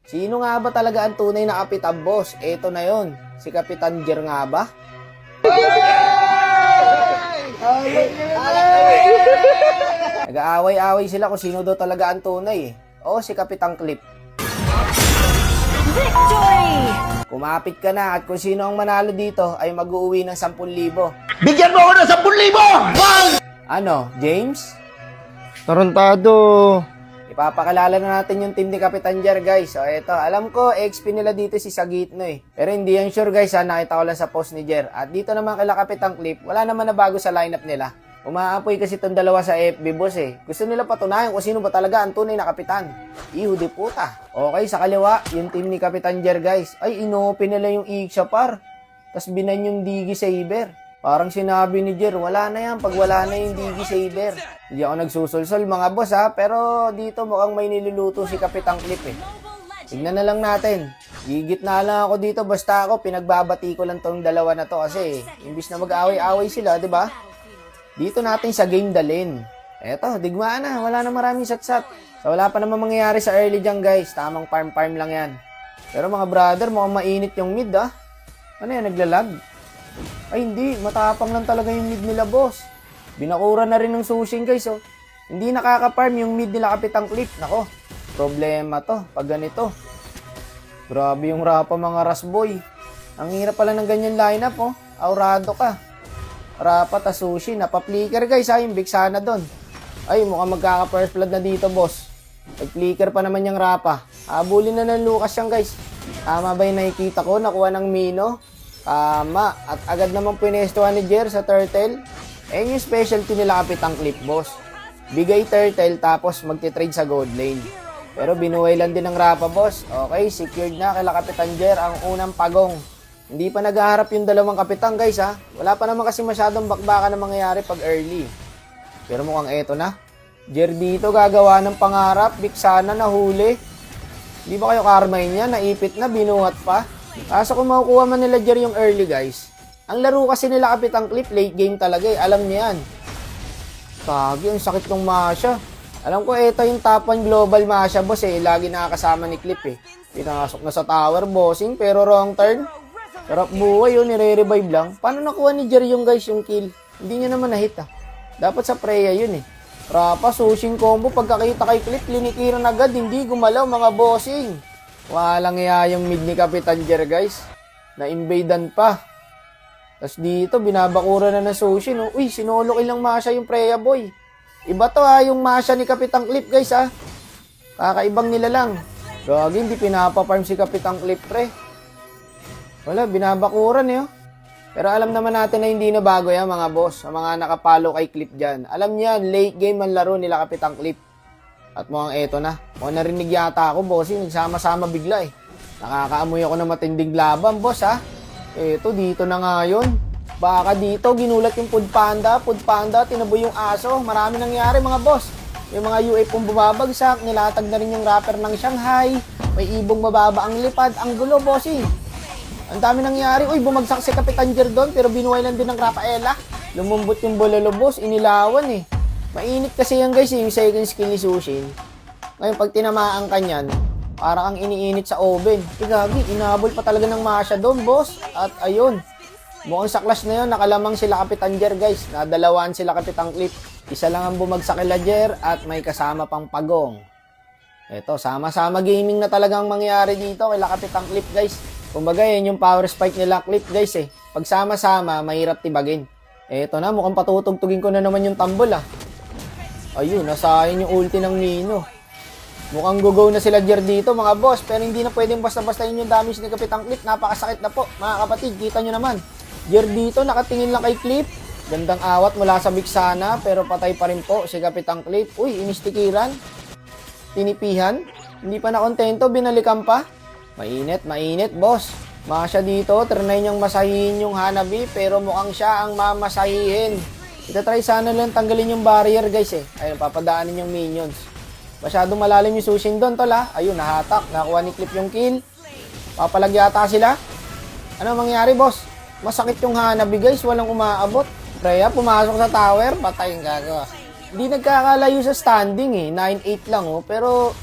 Sino nga ba talaga ang tunay na kapitan, boss? Eto na yon, si Kapitan Jer nga ba? Nag-aaway-away sila kung sino daw talaga ang tunay eh. O si Kapitan Clip. Victory! Kumapit ka na at kung sino ang manalo dito ay mag-uuwi ng 10,000. Bigyan mo ako ng 10,000! Bang! Ano, James? Tarantado. Ipapakilala na natin yung team ni Kapitan Jer, guys. So, eto. Alam ko, XP nila dito si Sagitno eh. Pero hindi yan sure, guys, ha. Nakita ko lang sa post ni Jer. At dito naman kila Kapitan Clip, wala naman na bago sa lineup nila. Umaapoy kasi itong dalawa sa FB, boss eh. Gusto nila patunayan kung sino ba talaga ang tunay na kapitan. Iho de puta. Okay, sa kaliwa, yung team ni Kapitan Jer, guys. Ay, inopen nila yung Iksha par. Tapos binan yung Digi Saber. Parang sinabi ni Jer, wala na yan pag wala na yung Digi Saber. Hindi ako nagsusulsol mga boss ha, pero dito mukhang may niluluto si Kapitan Clip eh. Tignan na lang natin. Gigit na lang ako dito, basta ako pinagbabati ko lang tong dalawa na to kasi imbis na mag-away-away sila, di ba? Dito natin sa game dalin. Eto, digmaan na, wala na maraming satsat. So wala pa naman mangyayari sa early dyan guys, tamang farm lang yan. Pero mga brother, mukhang mainit yung mid ah. Ano yan, naglalag? Ay hindi, matapang lang talaga yung mid nila boss. Binakura na rin ng sushing guys oh. Hindi nakaka-farm yung mid nila Kapitan Clip. Nako, problema to pag ganito. Grabe yung rapa mga rasboy. Ang hirap pala ng ganyan lineup oh. Aurado ka. Rapa ta sushi, napa-flicker guys ha, yung big sana doon. Ay mukhang magkaka-first blood na dito boss. Nag-flicker pa naman yung rapa. Habulin na ng Lucas yan guys. Tama ba yung nakikita ko? Nakuha ng Mino. Tama. At agad naman pinestuhan ni Jer sa turtle. Yung specialty nila Kapitan Clip, boss. Bigay turtle tapos magti-trade sa gold lane. Pero binuhay lang din ng rapa, boss. Okay, secured na kila Kapitan Jer ang unang pagong. Hindi pa naghaharap yung dalawang kapitan, guys, ha. Wala pa naman kasi masyadong bakbakan na mangyayari pag early. Pero mukhang eto na. Jer dito gagawa ng pangarap. Biksana nahuli. Di ba kayo Carmine niya? Naipit na, binuhat pa. Kaso kung makukuha man nila Jer yung early guys, ang laro kasi nila Kapitan Clip, late game talaga eh. Alam niya yan. Kagi, ang sakit ng Masha. Alam ko, ito yung top 1 global Masha, boss eh. Lagi nakakasama ni Clip eh. Pinasok na sa tower, bossing, pero wrong turn. Sarap buhay yun, nire-revive lang. Paano nakuha ni Jer yung guys yung kill? Hindi niya naman na-hit ah. Dapat sa Freya yun eh. Rapa, sushing combo, pagkakita kay Clip, linikiran agad, hindi gumalaw mga bossing. Walang iya yung mid ni Kapitan Jer guys. Na-invadean pa. Tapos dito, binabakura na ng sushi, no? Uy, sinolo kilang Masha yung Freya boy. Iba to ha, yung Masha ni Kapitan Clip guys ha. Kakaibang nila lang. Gagi, hindi pinapa-farm si Kapitan Clip pre. Wala, binabakuran eh. Pero alam naman natin na hindi na bago yan mga boss. Sa mga nakapalo kay Clip dyan. Alam niyan, late game ang laro nila Kapitan Clip. At mukhang eto na. Mukhang narinig yata ako, bossing. Nagsama-sama bigla eh. Nakakaamoy ako ng matinding laban, boss ha. Eto, dito na nga yun. Baka dito, ginulat yung Food Panda, tinaboy yung aso. Marami nangyari mga boss. Yung mga UFO bumabagsak, nilatag na rin yung rapper ng Shanghai. May ibong mababa ang lipad, ang gulo, bossing. Ang dami nangyari. Uy, bumagsak si Kapitan Jer doon, pero binuhay lang din ng Rafaela. Lumumbot yung bololo, boss. Inilawan eh. Mainit kasi yan guys, yung second skill ni Sushin. Ngayon, pag tinamaan ka niyan, parang ang iniinit sa oven. Gagi, inabol pa talaga ng Masha doon, boss. At ayun, mukhang sa clash na yun, nakalamang sila Kapitan Jer guys. Nadalawaan sila Kapitan Clip. Isa lang ang bumagsak kila Jer at may kasama pang pagong. Eto, sama-sama gaming na talagang mangyari dito kila Kapitan Clip guys. Kumbaga yun yung power spike nila Clip guys eh. Pag sama-sama, mahirap tibagin. Eto na, mukhang patutugtugin ko na naman yung tambol ah. Ayun, nasayang yung ulti ng Nino. Mukhang gugo na sila Jer dito mga boss. Pero hindi na pwedeng basta-basta yun yung damage ni Kapitan Clip. Napakasakit na po mga kapatid. Kita nyo naman. Jer dito nakatingin lang kay Clip. Gandang awat mula sa Biksana. Pero patay pa rin po si Kapitan Clip. Uy, inistikiran. Tinipihan. Hindi pa nakontento. Binalikan pa. Mainit boss. Masha dito. Trinay niyang masahihin yung Hanabi. Pero mukhang siya ang mamasahihin. Itatry sana lang tanggalin yung barrier guys eh. Ayun, papadaanin yung minions. Masyadong malalim yung Sushin doon tol ha. Ayun, nahatak. Nakuha ni Clip yung kill. Papalag yata sila. Ano mangyari boss? Masakit yung Hanabi guys. Walang umaabot. Freya, pumasok sa tower. Patay yung gagawa. Hindi nagkakalayo sa standing eh. 9-8 lang oh. Pero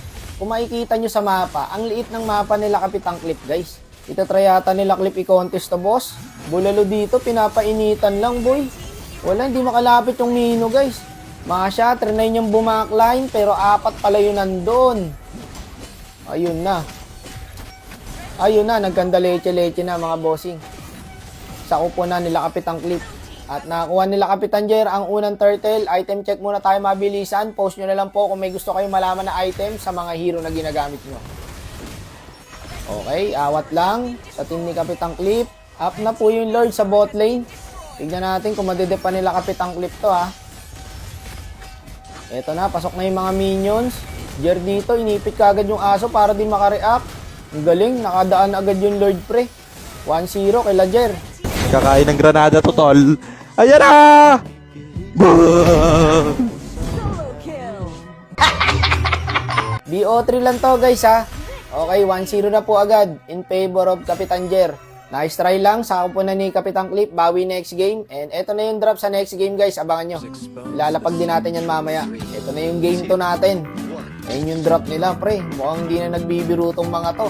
kung makikita nyo sa mapa, ang liit ng mapa nila Kapitang Clip, guys. Ito try yata nila Clip i-contest to, boss. Bulalo dito, pinapainitan lang, boy. Wala, hindi makalapit yung Mino, guys. Masya, trinay niyang bumakline, pero 4 pala yun nandun. Ayun na. Ayun na, nagkanda leche-leche na, mga bossing. Sakupo na nila Kapitang Clip. At nakakuha nila Kapitan Jer ang unang turtle. Item check muna tayo mabilisan. Post nyo na lang po kung may gusto kayong malaman na item sa mga hero na ginagamit nyo. Okay, awat lang sa team ni Kapitang Clip. Up na po yung Lord sa bot lane. Tignan natin kung madedepa nila Kapitang Clip to, ha. Eto na, pasok na yung mga minions. Jer dito, inipit kagad yung aso para di makareact. Ang galing, nakadaan agad yung Lord pre. 1-0 kay Jer. Kakain ng granada to, tol. Ayan na! BO3 lang to, guys, ha. Okay, 1-0 na po agad in favor of Kapitan Jer. Nice try lang, sako po na ni Kapitan Clip, bawi next game. And eto na yung drop sa next game, guys, abangan nyo. Ilalapag din natin yan mamaya. Eto na yung game to natin. Ayun yung drop nila, pre. Mukhang hindi na nagbibiro tong mga to.